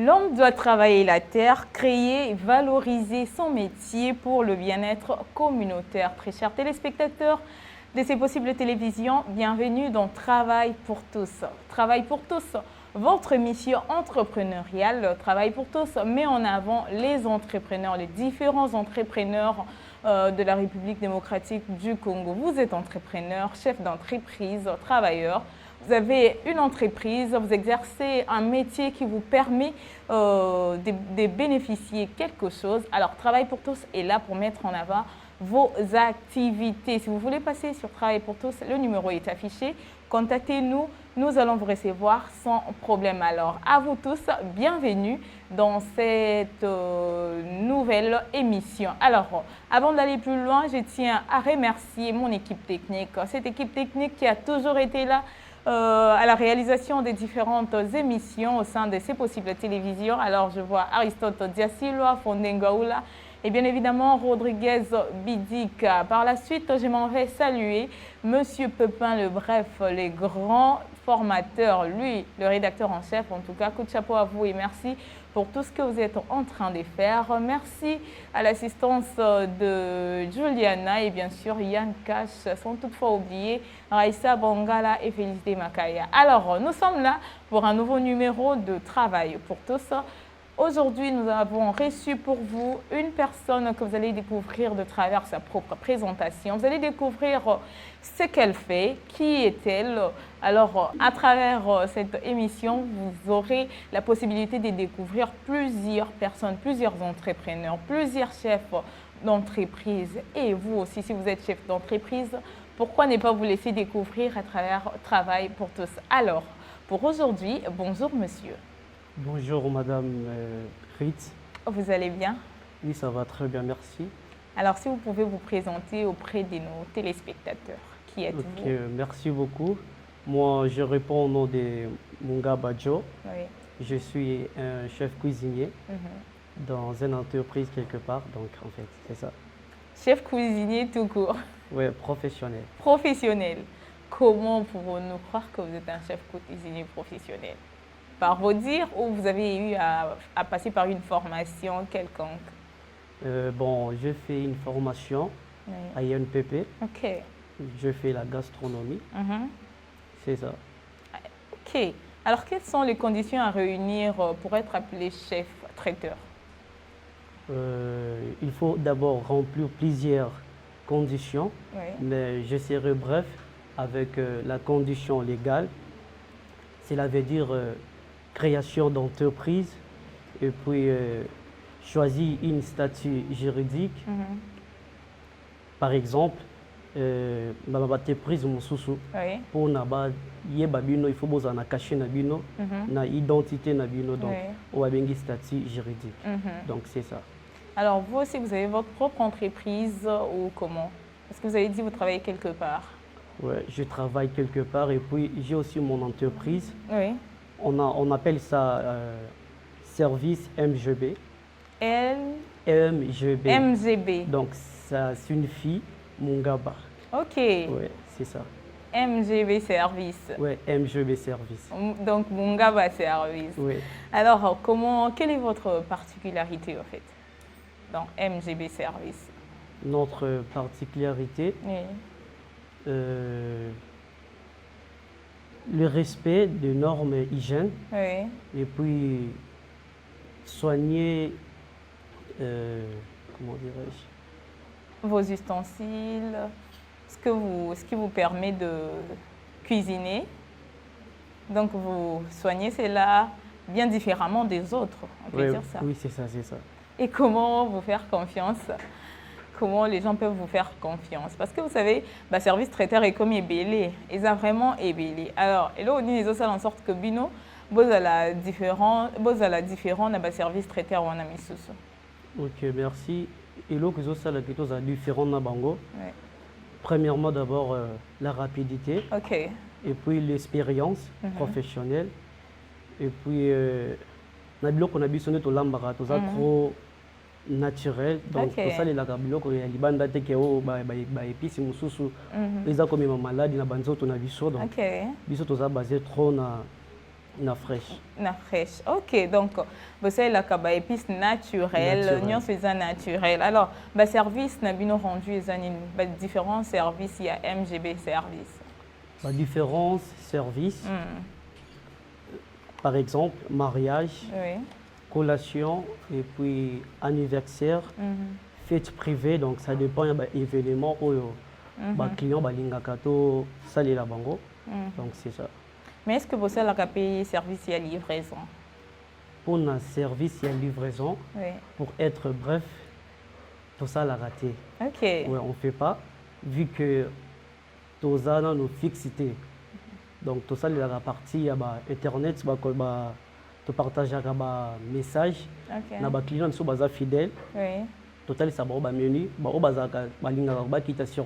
L'homme doit travailler la terre, créer et valoriser son métier pour le bien-être communautaire. Très chers téléspectateurs de C'est possible télévision, bienvenue dans Travail pour tous. Travail pour tous, votre mission entrepreneuriale. Travail pour tous met en avant les entrepreneurs, les différents entrepreneurs de la République démocratique du Congo. Vous êtes entrepreneur, chef d'entreprise, travailleur. Vous avez une entreprise, vous exercez un métier qui vous permet de bénéficier quelque chose. Alors, Travail pour tous est là pour mettre en avant vos activités. Si vous voulez passer sur Travail pour tous, le numéro est affiché. Contactez-nous, nous allons vous recevoir sans problème. Alors, à vous tous, bienvenue dans cette nouvelle émission. Alors, avant d'aller plus loin, je tiens à remercier mon équipe technique. Cette équipe technique qui a toujours été là à la réalisation des différentes émissions au sein de C'est possible télévision. Alors, je vois Aristote Diasilwa, Fondengaoula et bien évidemment Rodriguez Bidika. Par la suite, je m'en vais saluer Monsieur Pepin le Bref, les grands formateurs, lui, le rédacteur en chef. En tout cas, coup de chapeau à vous et merci pour tout ce que vous êtes en train de faire. Merci à l'assistance de Juliana et bien sûr Yann Cash, sans toutefois oublier Raissa Bongala et Félicité Makaya. Alors, nous sommes là pour un nouveau numéro de Travail pour tous. Aujourd'hui, nous avons reçu pour vous une personne que vous allez découvrir de travers sa propre présentation. Vous allez découvrir ce qu'elle fait, qui est-elle. Alors, à travers cette émission, vous aurez la possibilité de découvrir plusieurs personnes, plusieurs entrepreneurs, plusieurs chefs d'entreprise. Et vous aussi, si vous êtes chef d'entreprise, pourquoi ne pas vous laisser découvrir à travers Travail pour tous. Alors, pour aujourd'hui, bonjour monsieur. Bonjour Madame Ritz. Vous allez bien? Oui, ça va très bien, merci. Alors, si vous pouvez vous présenter auprès de nos téléspectateurs, qui êtes-vous? Merci beaucoup. Moi, je réponds au nom de Munga Badjo. Oui. Je suis un chef cuisinier dans une entreprise quelque part, donc en fait, c'est ça. Chef cuisinier tout court? Oui, professionnel. Professionnel. Comment pouvons-nous croire que vous êtes un chef cuisinier professionnel? Par vos dires ou vous avez eu à passer par une formation quelconque? Bon, j'ai fait une formation à INPP. Ok. Je fais la gastronomie. C'est ça. Ok. Alors, quelles sont les conditions à réunir pour être appelé chef traiteur? Il faut d'abord remplir plusieurs conditions, mais je serai bref avec la condition légale. Cela veut dire création d'entreprise et puis choisir une statut juridique. Par exemple, l'entreprise Moussousou, pour il faut que cacher na identité na bino, donc on a un statut juridique. Donc c'est ça. Alors vous aussi, vous avez votre propre entreprise ou comment? Parce que vous avez dit que vous travaillez quelque part. Oui, je travaille quelque part et puis j'ai aussi mon entreprise. Oui. On appelle ça service MGB. MGB. MGB. Donc c'est une fille, Mungaba. Ok. Oui, c'est ça. MGB Service. Oui, MGB Service. Donc Mungaba Service. Oui. Alors, quelle est votre particularité en fait dans MGB Service? Notre particularité, le respect des normes hygiène et puis soigner, comment dirais-je, vos ustensiles, ce qui vous permet de cuisiner. Donc vous soignez cela bien différemment des autres, on peut dire ça. Oui, c'est ça, c'est ça. Et comment vous faire confiance? Comment les gens peuvent vous faire confiance? Parce que vous savez, le service traiteur est comme ébélé. Ils ont vraiment ébélé. Alors, et là, on dit en sorte que Bino, vous avez la différence dans le service traiteur ou en amisusu. Ok, merci. Et là, que ça, la question est différente dans Bango. Premièrement, d'abord, la rapidité. Ok. Et puis l'expérience professionnelle. Et puis, on a besoin de l'ambara, tout ça trop naturel. Donc, pour ça, les lakabiloko, il y a des bandes qui épices, les a comme maladie, na banzo, on a vu ça. Donc, biso, tout ça basé trop na Na fraîche. Na fraîche. Ok, donc vous savez la kaba épices naturelles, nous faisons naturel. Alors, le service n'a bien rendu les différents services. Il y a MGB service. Différents services. Par exemple, mariage, collation et puis anniversaire, fête privée. Donc ça dépend de l'événement où les clients balingakato salé la bango. Donc c'est ça. Mais est-ce que vous avez payé service et livraison? Pour un service et livraison, pour être bref, tout ça l'a raté. Ok. Ouais, on ne fait pas, vu que tout ça a nos fixités. Donc tout ça, il y a la partie Internet, tu partages un message, les clients sont fidèles. Total ça va menu quitter sur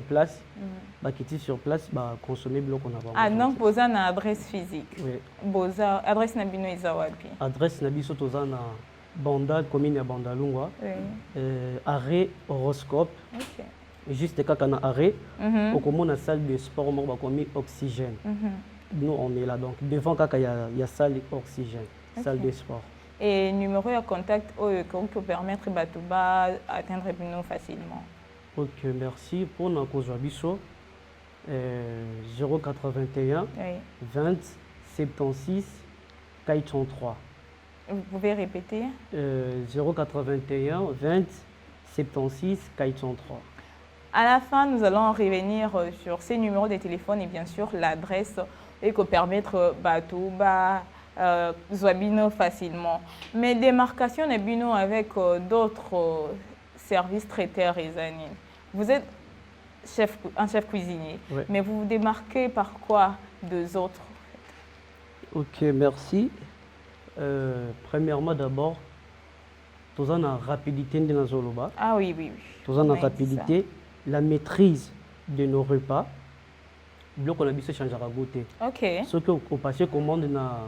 place consommer bloc on a donc vous avez une adresse physique. Oui. Vous avez adresse na bino izawapi. Adresse na biso toza na Banda commune ya Bandalungwa. Arrêt horoscope. OK. Juste kaka na arrêt au comment na salle de sport mo ba komi oxygène. Nous on est là donc devant kaka il y a salle oxygène, salle de sport. Et numéro de contact qui peut permettre d'atteindre nous facilement. Ok, merci. Pour nous cause 081 20 76 403. Vous pouvez répéter 081 20 76 403. À la fin, nous allons revenir sur ces numéros de téléphone et bien sûr l'adresse et que permettre Zwabino facilement. Mais démarcation est bino avec d'autres services traiteurs et zanines. Vous êtes un chef cuisinier, mais vous vous démarquez par quoi deux autres? Ok, merci. Premièrement, d'abord, tout ça la rapidité de nos zoloba. Ah oui, oui, oui. Tout ça la rapidité, la maîtrise de nos repas. Bloc on a bis changer à goûter. Ok. Ce que au passé commande na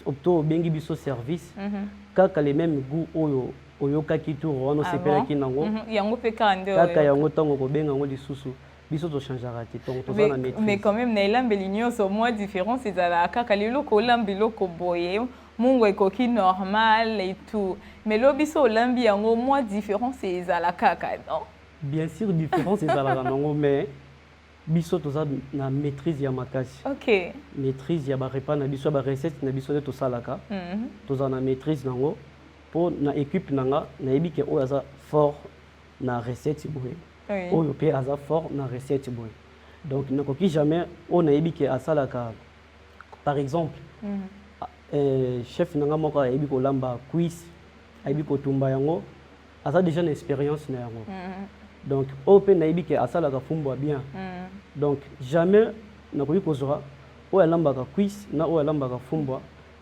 opto bengi biso service kaka les mêmes goût oyo kaki tout on sepela ki nango yango pe kande kaka yango tango ko benga ngo lisusu biso to changera te donc to na maîtrise mais quand même na elambe ligno so moi différence c'est la kaka lelo ko lambi loko boye mungu ekoki normal et tout mais lo biso lambi yango moi différence c'est la kaka non bien sûr différence c'est la nango mais biso toza na maîtrise ya makasi. OK. Maîtrise ya ba repas na biso ba recette na biso to salaka. Toza na maîtrise nango pour na équipe nanga na yebi ke o aza fort na recette boye. O yo pe aza fort na recette boye. Donc na koki jamais o na yebi ke asalaka par exemple chef nanga moko yebi ko lamba quiz, yebi ko tumba yango aza déjà une expérience na yango. Donc open naibi ke asala ka fumbo bien. Donc jamais na koyi kozora o alamba ka quiz na o alamba ka fumbo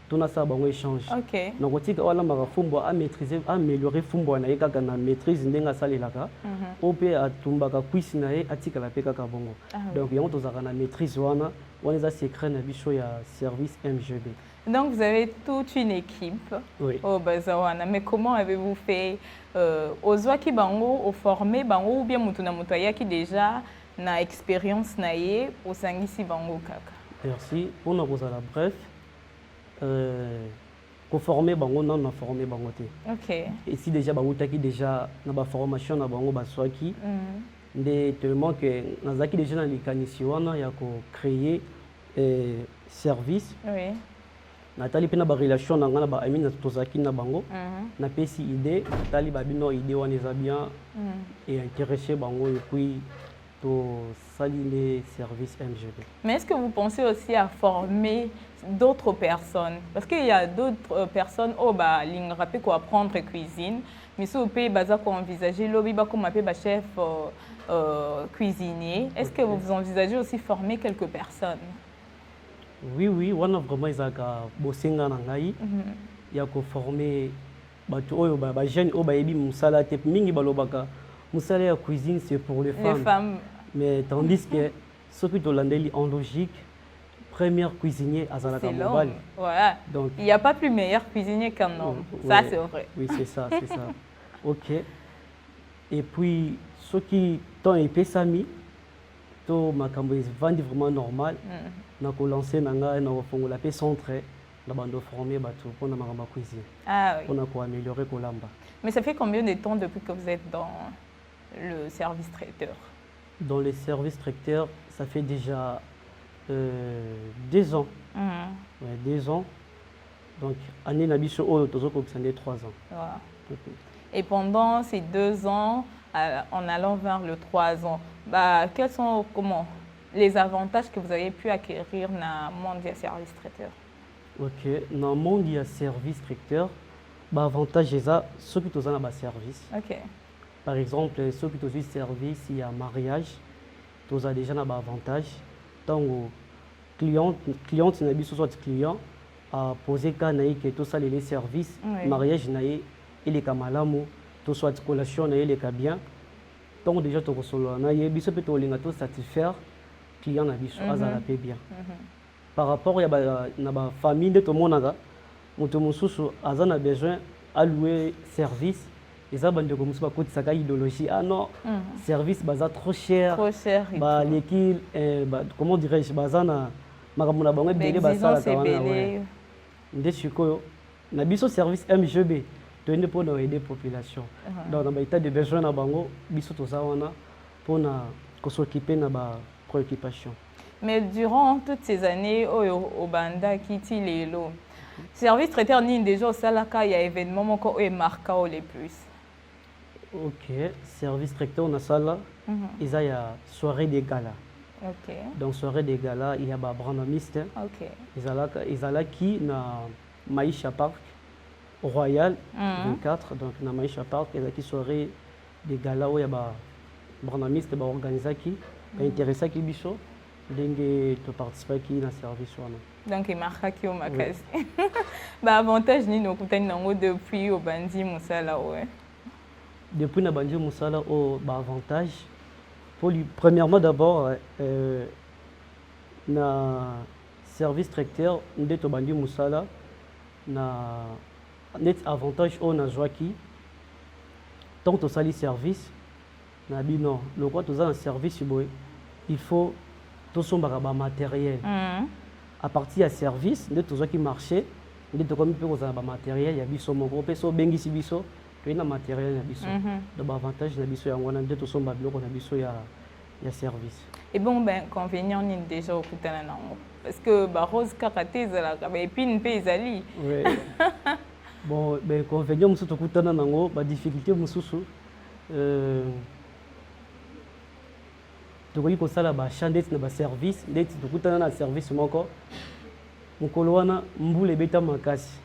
tuna sa bango échange. OK. Na kotika o alamba ka fumbo a maîtriser améliorer fumbo na yeka na maîtrise ndenga salelaka. Ope atumba ka quiz na ye atika la peka ka bongo. Donc yango tozaka na maîtrise wana eza secret na biso ya service MGB. Donc vous avez toute une équipe au Bazawana. Mais comment avez-vous fait aux Zwaki Bango, au formé Bango ou bien Mutuna Mutaya qui déjà na expérience naie au Sangisi Bango Kaka? Merci. Pour nous la bref, pour former Bango, non, on a formé Bango. OK. Et si déjà Bango Taki déjà na ba formation na Bango Baswaki, tellement que nazaki déjà na likanisi wana ya ko créer service. Oui. Natali pena ba relation na ngana ba amina tozaki na bango na pesi idée natali ba bino idée wana eza bien et intéressé bango et puis to sali les services MGB. Mais est-ce que vous pensez aussi à former d'autres personnes parce qu'il y a d'autres personnes au ba lingrape ko apprendre cuisine mais si au pays baza ko envisager lobby ba ko m'appeler ba chef cuisinier est-ce que vous envisagez aussi former quelques personnes? Oui, on a vraiment ezaka bosenga na ngai ya ko former bato oyo ba jeune o ba yebi musala te mingi balobaka musala ya cuisine c'est pour les femmes. Mais tandis que ceux qui landeli en logique premier cuisinier azalaka mobile. Voilà. Donc il n'y a pas plus meilleur cuisinier qu'un homme. Ça c'est vrai. Oui, c'est ça. OK. Et puis ceux qui t'ont épais sami to makambo vendre vraiment normal. Na ko lancer nanga na ko fongola pe centre na bando former bato pour na maramba cuisine. Ah oui. Pour améliorer kolamba. Mais ça fait combien de temps depuis que vous êtes dans le service traiteur? Dans les services traiteurs, ça fait déjà 2 ans. Ouais, 2 ans. Donc, année Nabiso, ça fait 3 ans. Voilà. Et pendant ces 2 ans, en allant vers le 3 ans, bah, quels sont les avantages que vous avez pu acquérir dans le monde des services traiteurs? Ok, dans le monde des services traiteurs, l'avantage est ça, ceux qui ont un service. Ok. Par exemple, ceux qui ont un service, il y a un mariage, tu as déjà un avantage. Tant que client, soit client, à poser quand que tout ça les services, mariage il est kamalamu, tout soit collation il est bien. Donc déjà tu reçois na yebiso peut to satisfaire client na biso azala pe bien. Par rapport à la famille de tout le monde, mutu mususu azana besoin à louer service. Les abandons comme ça côté sa idéologie non service baza trop cher bah l'équipe comment dirais-je bazana makamuna bango belé basala kawana ouais ndesiko na biso service MGB to ende pour aider population donc na état de besoin na bango biso toza wana pour na s'occuper na ba préoccupation. Mais durant toutes ces années au banda kiti lelo service traiteur ni déjà au salaka il y a événement moko est marquant les plus. Ok, service traiteur on a ça là, il y a soirée des galas. Ok. Donc soirée des galas, il y a des brandamistes. Ok. Ils ont là qui na Maïcha Park Royal 24, donc na Maïcha Park il y a qui soirée des galas où il y a des brandamistes qui organisent qui, intéressés qui bicho, dengue to participer qui na service wana. Donc il marque qui au makasi. Bah avantage ni no kutani nango depuis au bandi musala ouais. Depuis na bandi musala au avantage premièrement d'abord na service traiteur nde to bandi musala na net avantage on a joaki tant to sali service na bino le quoi to za un service boy il faut to sombaka ba matériel à partir ya service nde to joaki marché nde to komi pe ko za ba matériel ya biso moko pe so bengi si biso na matériel na biso donc avantage na biso yango na nde to somba biloko na biso ya service. Et bon ben inconvénient ni déjà au kutana nango parce que ba rose karaté za la ba épine pe ezali. Ouais. Bon ben inconvénient musu to kutana nango ba difficulté mususu to koyi ko sala ba chandette na ba service ndeti to kutana na service moko mukolo wana mbule beta makasi.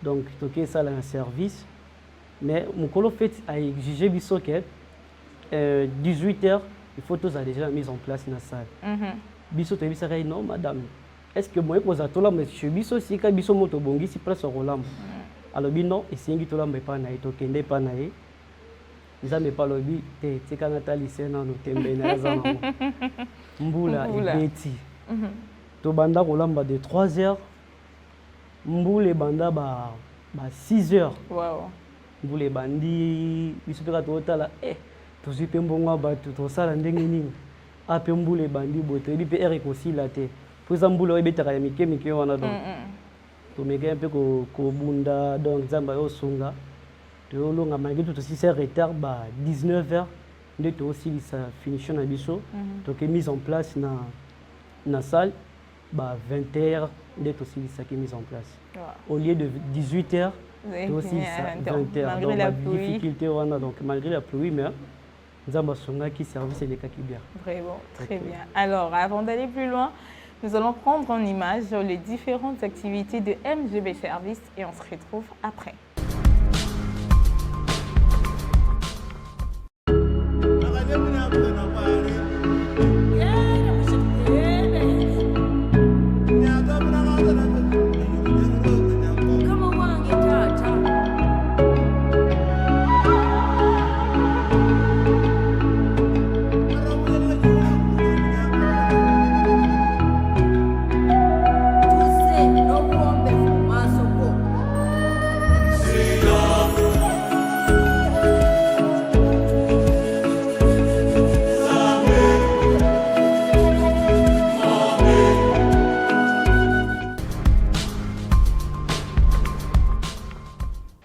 Donc to ke sala na service mais mukolo fait a exigé biso que 18h il faut tous déjà mise en place dans la salle. Biso to bisa kay non madame. Est-ce que moi ko za tola monsieur biso si ka biso moto bongi si place rolam. Alors bino esengi tola me pa na to kende pa na e. Nzambe pa lobi te tika natali sena no tembe na zana. Mbula ebeti. To banda kolamba de 3h. Mbule banda ba 6h. Wow. Mbule bandi biso pe ka to tala tozwi mpe mbongo bato tosala ndenge nini ape mbula ebandi boye toyebi mpe ere ekosila te po eza mbula oyo ebetaka ya mike mike wana donc tomekaya mpe kobunda donc nzambe ayosunga toyolonga malgré tout tosisa retard ba 19h nde toyosilisa finition na biso toke mise en place na salle ba 20h nde tosilisaki mise en place au lieu de 18h tosilisa 20h donc la difficulté wana donc malgré la pluie mais qui service et les bien. Vraiment, très bien. Alors, avant d'aller plus loin, nous allons prendre en image les différentes activités de MGB Service et on se retrouve après.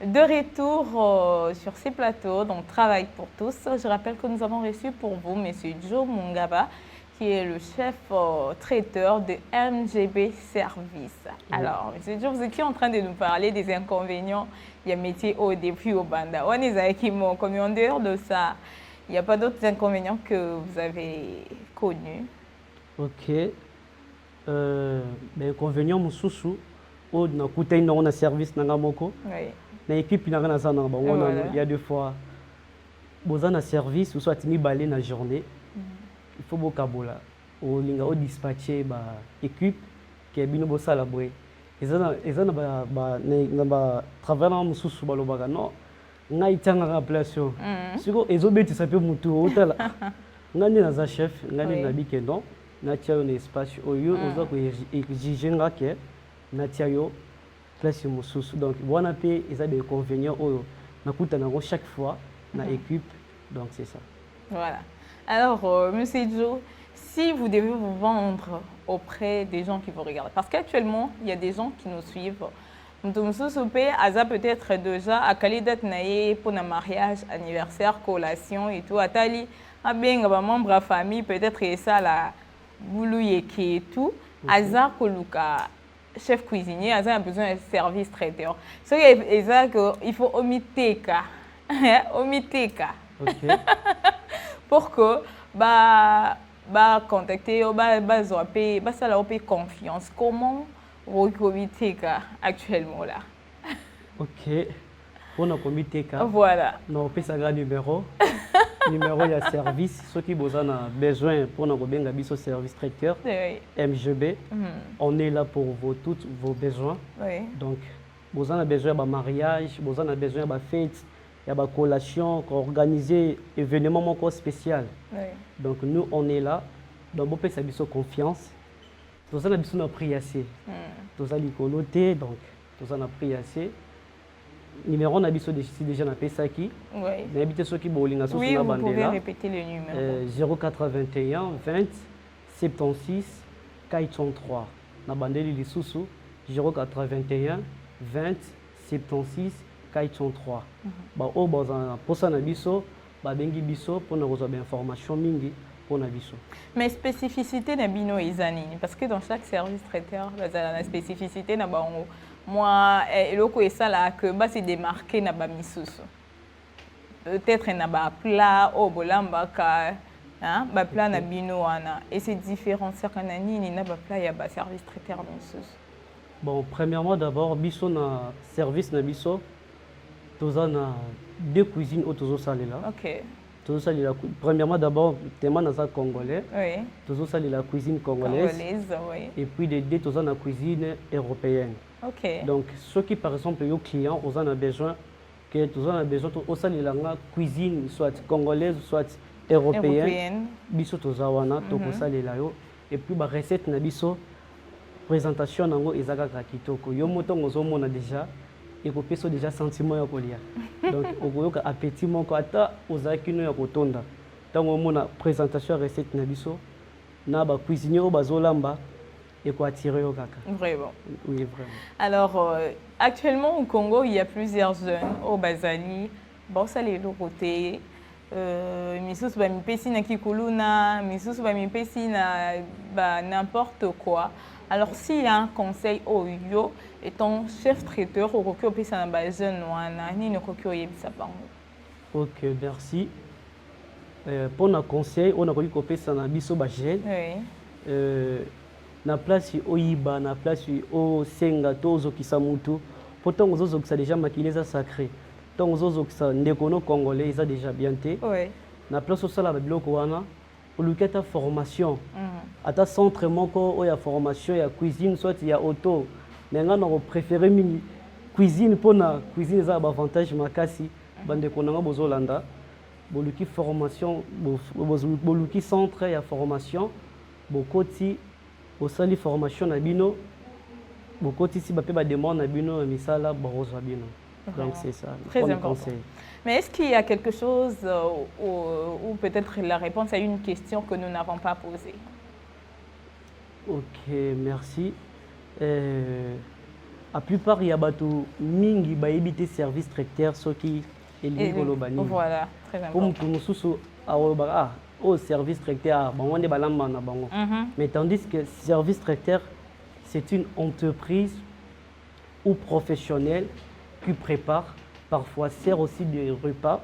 De retour sur ces plateaux, donc Travail pour tous. Je rappelle que nous avons reçu pour vous M. Joe Mungaba, qui est le chef traiteur de MGB Service. Alors, M. Joe, vous étiez en train de nous parler des inconvénients. Il y a métier au début au Banda. On est avec comme en dehors de ça, il n'y a pas d'autres inconvénients que vous avez connus? Ok. Inconvénients, Moussoussou, on a coûté un service dans moko. Oui. Na équipe na ngana sana ba il y a deux fois boza na service ou soit timi balé na journée il faut bokabola o linga o dispatcher ba équipe qui bino bo sala boy ezana ba travail na mususu balobaka non ngai tanga ka place siko ezobetisa pe mutu otala ngani na za chef ngani na bikendo na tia un espace oyo oza ko exiger ngake na tia yo place mususu donc wana pe eza des inconvénients oyo nakuta nango chaque fois na équipe donc c'est ça. Voilà. Alors Monsieur Joe, si vous devez vous vendre auprès des gens qui vous regardent, parce qu'actuellement il y a des gens qui nous suivent, Aza peut-être déjà à Kalidat Naye pour un mariage, anniversaire, collation et tout, Atali a bien un membre de la famille peut-être et ça la boulouye qui et tout, Aza Koluka chef cuisinier, a besoin de service traiteur. Ce qu'il faut omiter pour que contacter ça la confiance. Comment vous omiter actuellement là? Ok. On a comité voilà. Non, on ça numéro. Numéro il y a service ceux qui ont besoin pour nous bien biso service traiteur MGB. On est là pour tous vos besoins. Donc vous avez besoin de mariage, vous avez besoin de fête, il y a des collations, organiser événements encore spécial. Donc nous on est là. Donc vous pouvez biso confiance. Vous avez besoin de prier assez. Vous avez coloté donc vous avez prié assez. Numéro na biso déjà na pesa qui na habité ceux qui bolinga so oui, vous pouvez répéter le numéro 081 20 76 403 na bandeli lisusu 081 20 76 403 ba o bazana posa na biso ba bengi biso pour na reçoit information mingi pour na biso. Mais spécificité na bino ezani parce que dans chaque service traiteur la spécificité na ba moi eloko esala que c'est démarqué na ba misusu peut-être na ba plat au bolambaka hein ba plat na bino wana et c'est différent certains nini na ba plat ya ba service traiteur misusu. Bon premièrement d'abord biso na service na biso toza na deux cuisines au tozo salela. OK. Tozo salela premièrement d'abord tellement na za congolais. Oui. Tozo salela cuisine congolaise. Oui. Et puis de deux toza na cuisine européenne. OK. Donc, ceux qui, par exemple, les clients, ils ont besoin que tous ont besoin de cuisine, soit congolaise, soit européenne. Biso tozawana, tokosa les layo. Et puis, la recette na biso, présentation nango ezaka kitoko. Yo moto ngozo mona déjà, et ko peso déjà sentiment ya kolia. Donc, okoyoka appétit moko ata ozaki no ya kotonda. Tango mona présentation recette na biso, na ba cuisinier o bazolamba. Et quoi attirer au caca. Vraiment. Oui, vraiment. Alors, actuellement au Congo, il y a plusieurs jeunes au Bazali. Bon, ça les loroté. Misus ba mipesi na kikuluna, misus ba mipesi na n'importe quoi. Alors, s'il y a un conseil au yo, étant chef traiteur au Rokyo pesa na ba jeune wana, ni no Rokyo yebisa bango. Ok, merci. Pour un conseil, on a connu pesa na biso ba jeune. Oui. Na place oyiba na place o senga tozo kisamutu pourtant ozo ça déjà maquillé sacré donc ozo ça ndekono congolais ça déjà bien té na place au sala biloko wana oluketa formation ata centre moko o ya formation ya cuisine soit ya auto nenga na préférer mini cuisine pona cuisine za avantage makasi bande konanga bozolanda boluki formation boluki centre ya formation bokoti au sali formation na bino beaucoup ici ba demande na bino misala barozo bino donc c'est ça très important conseil. Mais est-ce qu'il y a quelque chose ou peut-être la réponse à une question que nous n'avons pas posée? Ok, merci. la plupart il y a bateau mingi ba éviter service tracteur ce qui est lié au bani. Voilà, très important. Pour nous sous au service tracteur bango de balamba na bango. Mais tandis que service tracteur c'est une entreprise ou professionnelle qui prépare, parfois sert aussi des repas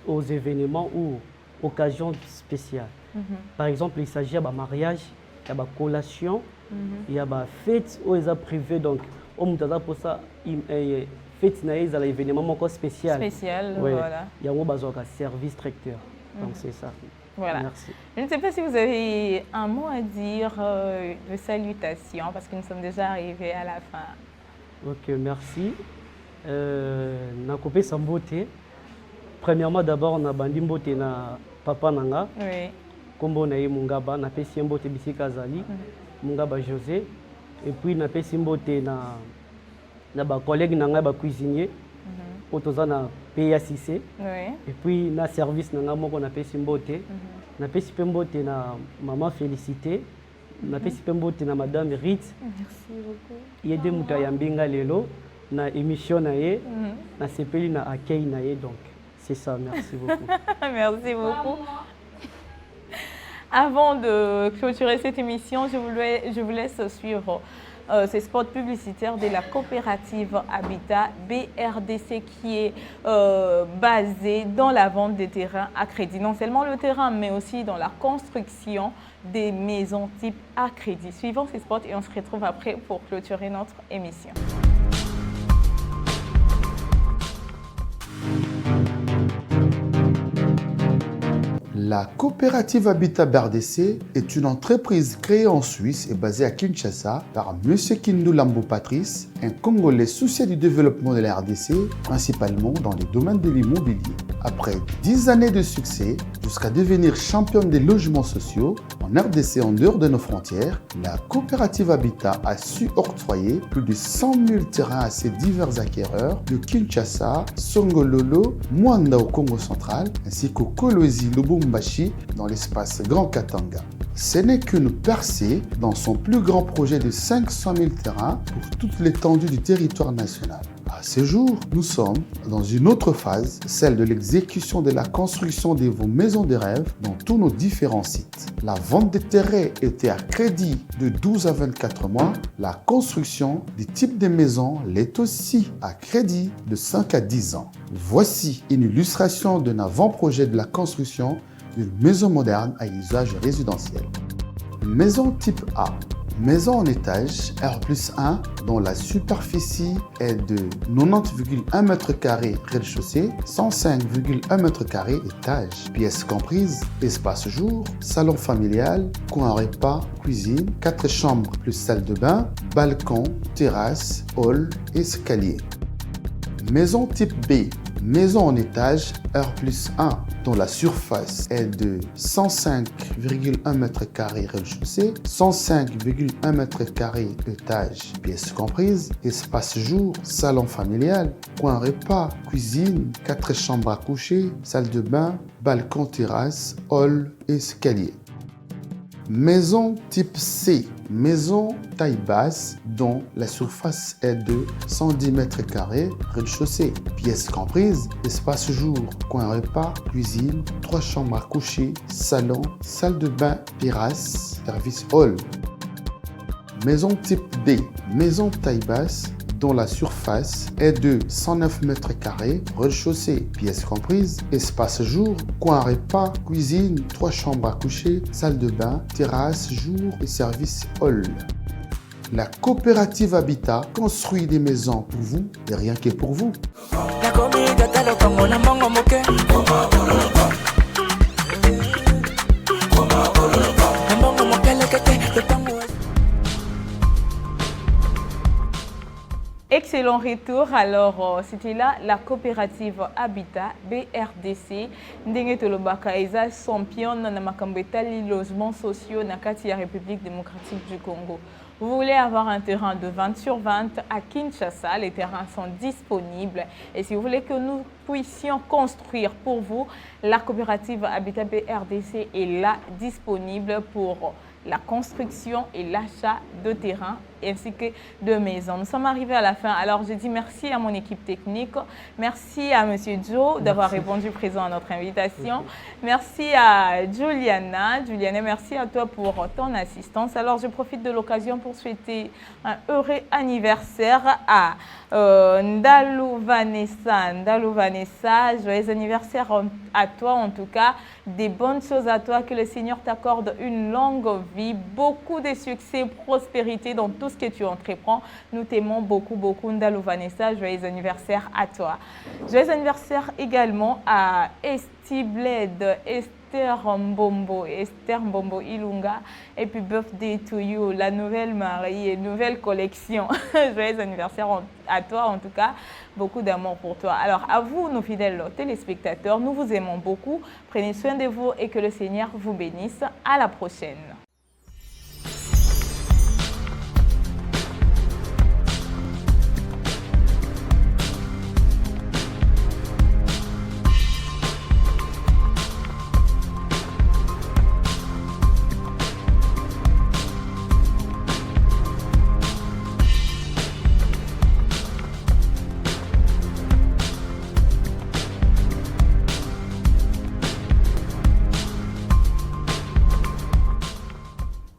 aux événements ou occasions spéciales. Par exemple, il s'agit d'un mariage, il y a une collation, il y a une fête où ils ont privé. Donc, pour ça, fête, il y a un événement spécial. Voilà. Il y a un service tracteur. Donc, c'est ça. Voilà. Merci. Je ne sais pas si vous avez un mot à dire de salutation, parce que nous sommes déjà arrivés à la fin. Ok, merci. Nakopé Sambote. Premièrement, d'abord, on a bandi mbote na papa nanga. Oui. Kombo na ye Mungaba, na pesi mbote Bisika Zali, Mungaba José. Et puis na pesi mbote na ba collègue nanga ba cuisinier. Otoza na PA Cissé. Oui. Et puis na service nanga moko na pesi mbote. Na pesi mbote na maman Félicité. Na pesi mbote na madame Ritz. Merci beaucoup. Yede muta ya mbinga lelo na émission na ye, na sepeli na accueil na ye, donc c'est ça. Merci beaucoup. Merci beaucoup. Avant de clôturer cette émission, je vous laisse suivre ces spots publicitaires de la coopérative Habitat BRDC qui est basée dans la vente des terrains à crédit. Non seulement le terrain, mais aussi dans la construction des maisons type à crédit. Suivons ces spots et on se retrouve après pour clôturer notre émission. La coopérative Habitat BRDC est une entreprise créée en Suisse et basée à Kinshasa par M. Kindu Lambo Patrice, un Congolais soucieux du développement de la RDC, principalement dans les domaines de l'immobilier. Après 10 années de succès, jusqu'à devenir championne des logements sociaux, en RDC en dehors de nos frontières, la coopérative Habitat a su octroyer plus de 100 000 terrains à ses divers acquéreurs de Kinshasa, Songololo, Mwanda au Congo central, ainsi qu'au Kolwezi Lubumbashi dans l'espace Grand Katanga. Ce n'est qu'une percée dans son plus grand projet de 500 000 terrains pour toute l'étendue du territoire national. À ce jour, nous sommes dans une autre phase, celle de l'exécution de la construction de vos maisons de rêve dans tous nos différents sites. La vente des terrains était à crédit de 12 à 24 mois. La construction du type de maison l'est aussi à crédit de 5 à 10 ans. Voici une illustration d'un avant-projet de la construction d'une maison moderne à usage résidentiel. Maison type A. Maison en étage R+1 dont la superficie est de 90,1 m² rez-de-chaussée, 105,1 m² étage. Pièces comprises, espace jour, salon familial, coin repas, cuisine, 4 chambres plus salle de bain, balcon, terrasse, hall, escalier. Maison type B. Maison en étage R+1 dont la surface est de 105,1 m² rez-de-chaussée, 105,1 m² étage, pièces comprises, espace jour, salon familial, coin repas, cuisine, 4 chambres à coucher, salle de bain, balcon, terrasse, hall, escalier. Maison type C. Maison taille basse dont la surface est de 110 m², rez-de-chaussée. Pièces comprises, espace jour, coin repas, cuisine, 3 chambres à coucher, salon, salle de bain, terrasse, service hall. Maison type D. Maison taille basse dont la surface est de 109 m², rez-de-chaussée, pièces comprises, espace jour, coin repas, cuisine, 3 chambres à coucher, salle de bain, terrasse, jour et service hall. La coopérative Habitat construit des maisons pour vous et rien que pour vous. Excellent retour. Alors, c'était là la coopérative Habitat BRDC. Ndenge tolobaka eza champion na makambo etali logements sociaux na kati ya République démocratique du Congo. Vous voulez avoir un terrain de 20 sur 20 à Kinshasa, les terrains sont disponibles. Et si vous voulez que nous puissions construire pour vous, la coopérative Habitat BRDC est là disponible pour la construction et l'achat de terrains ainsi que de maison. Nous sommes arrivés à la fin. Alors, je dis merci à mon équipe technique. Merci à M. Joe d'avoir répondu présent à notre invitation. Merci à Juliana. Juliana, merci à toi pour ton assistance. Alors, je profite de l'occasion pour souhaiter un heureux anniversaire à Ndalou Vanessa. Ndalou Vanessa, joyeux anniversaire à toi en tout cas. Des bonnes choses à toi, que le Seigneur t'accorde une longue vie, beaucoup de succès, prospérité dans tout ce que tu entreprends. Nous t'aimons beaucoup, beaucoup, Ndalou Vanessa. Joyeux anniversaire à toi. Joyeux anniversaire également à Estibled, Esther Mbombo Ilunga. Et puis birthday to you, la nouvelle mariée, nouvelle collection. Joyeux anniversaire à toi en tout cas. Beaucoup d'amour pour toi. Alors à vous, nos fidèles téléspectateurs, nous vous aimons beaucoup. Prenez soin de vous et que le Seigneur vous bénisse. À la prochaine.